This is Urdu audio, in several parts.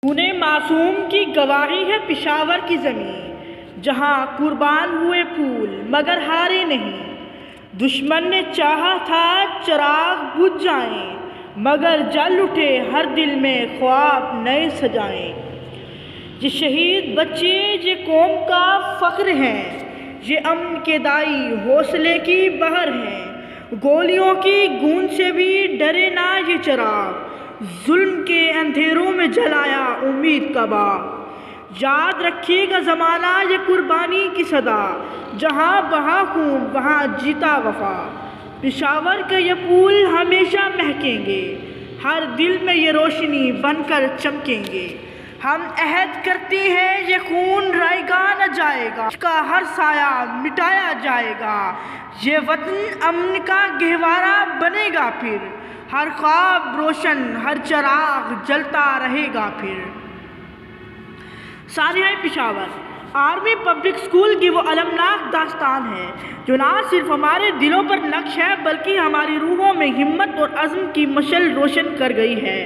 خون معصوم کی گواہی ہے پشاور کی زمین، جہاں قربان ہوئے پھول مگر ہارے نہیں۔ دشمن نے چاہا تھا چراغ بجھ جائیں، مگر جل اٹھے ہر دل میں خواب نئے سجائیں۔ یہ شہید بچے یہ قوم کا فخر ہیں، یہ امن کے دائی حوصلے کی بہر ہیں۔ گولیوں کی گونج سے بھی ڈرے نہ یہ چراغ، ظلم کے اندھیروں میں جلایا امید کا باغ۔ یاد رکھیے گا زمانہ یہ قربانی کی صدا، جہاں بہا خون وہاں جیتا وفا۔ پشاور کے یہ پھول ہمیشہ مہکیں گے، ہر دل میں یہ روشنی بن کر چمکیں گے۔ ہم عہد کرتے ہیں یہ خون رائے گا نہ جائے گا، اس کا ہر سایہ مٹایا جائے گا۔ یہ وطن امن کا گہوارہ بنے گا پھر، ہر خواب روشن ہر چراغ جلتا رہے گا پھر۔ سانحہ پشاور آرمی پبلک اسکول کی وہ المناک داستان ہے جو نہ صرف ہمارے دلوں پر نقش ہے بلکہ ہماری روحوں میں ہمت اور عزم کی مشعل روشن کر گئی ہے۔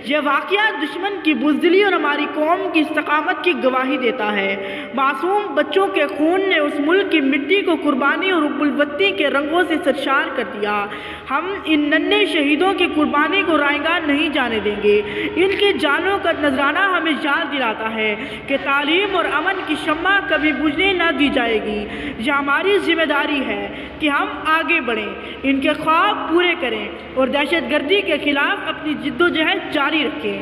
یہ واقعہ دشمن کی بزدلی اور ہماری قوم کی استقامت کی گواہی دیتا ہے۔ معصوم بچوں کے خون نے اس ملک کی مٹی کو قربانی اور حب الوطنی کے رنگوں سے سرشار کر دیا۔ ہم ان ننھے شہیدوں کی قربانی کو رائیگاں نہیں جانے دیں گے۔ ان کی جانوں کا نذرانہ ہمیں یاد دلاتا ہے کہ تعلیم اور امن کی شمع کبھی بجھنے نہ دی جائے گی۔ یہ ہماری ذمہ داری ہے کہ ہم آگے بڑھیں، ان کے خواب پورے کریں اور دہشت گردی کے خلاف اپنی جدوجہد جاری رکھیں۔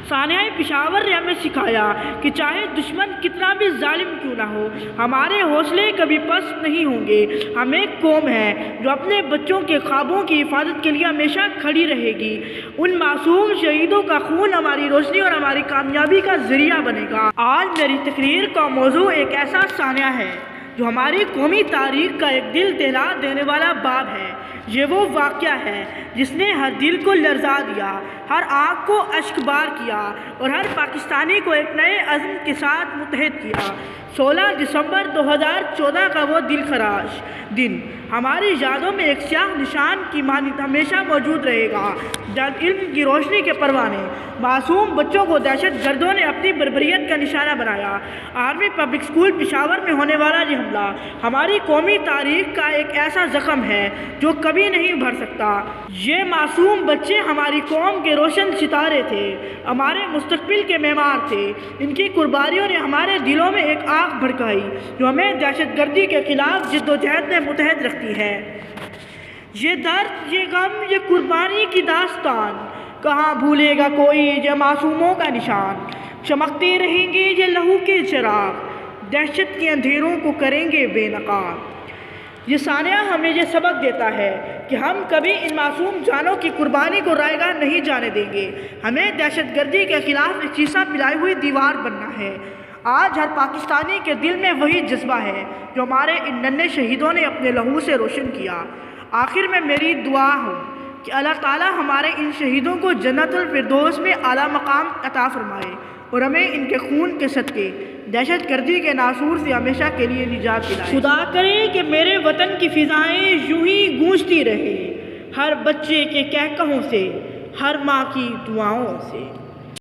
سانحہ پشاور نے ہمیں سکھایا کہ چاہے دشمن کتنا بھی ظالم کیوں نہ ہو، ہمارے حوصلے کبھی پست نہیں ہوں گے۔ ہم ایک قوم ہے جو اپنے بچوں کے خوابوں کی حفاظت کے لیے ہمیشہ کھڑی رہے گی۔ ان معصوم شہیدوں کا خون ہماری روشنی اور ہماری کامیابی کا ذریعہ بنے گا۔ آج میری تقریر کا موضوع ایک ایسا سانحہ ہے جو ہماری قومی تاریخ کا ایک دل دہلا دینے والا باب ہے۔ یہ وہ واقعہ ہے جس نے ہر دل کو لرزا دیا، ہر آنکھ کو اشک بار کیا اور ہر پاکستانی کو ایک نئے عزم کے ساتھ متحد کیا۔ 16 دسمبر 2014 کا وہ دل خراش دن ہماری یادوں میں ایک سیاہ نشان کی مانند ہمیشہ موجود رہے گا، جب علم کی روشنی کے پروانے معصوم بچوں کو دہشت گردوں نے اپنی بربریت کا نشانہ بنایا۔ آرمی پبلک اسکول پشاور میں ہونے والا یہ حملہ ہماری قومی تاریخ کا ایک ایسا زخم ہے جو کبھی نہیں بھر سکتا۔ یہ معصوم بچے ہماری قوم کے روشن ستارے تھے، ہمارے مستقبل کے معمار تھے۔ ان کی قربانیوں نے ہمارے دلوں میں ایک آگ بھڑکائی جو ہمیں دہشت گردی کے خلاف جدوجہد میں متحد رکھتی ہے۔ یہ درد، یہ غم، یہ قربانی کی داستان کہاں بھولے گا کوئی یہ معصوموں کا نشان۔ چمکتے رہیں گے یہ لہو کے چراغ، دہشت کے اندھیروں کو کریں گے بے نقاب۔ یہ سانحہ ہمیں یہ سبق دیتا ہے کہ ہم کبھی ان معصوم جانوں کی قربانی کو رائیگاں نہیں جانے دیں گے۔ ہمیں دہشت گردی کے خلاف ایک چیسا پلائی ہوئی دیوار بننا ہے۔ آج ہر پاکستانی کے دل میں وہی جذبہ ہے جو ہمارے ان ننھے شہیدوں نے اپنے لہو سے روشن کیا۔ آخر میں میری دعا ہو کہ اللہ تعالیٰ ہمارے ان شہیدوں کو جنت الفردوس میں اعلیٰ مقام عطا فرمائے اور ہمیں ان کے خون کے صدقے دہشت گردی کے ناسور سے ہمیشہ کے لیے نجات دلائے۔ خدا کرے کہ میرے وطن کی فضائیں یوں ہی گونجتی رہیں، ہر بچے کے کہکہوں سے، ہر ماں کی دعاؤں سے۔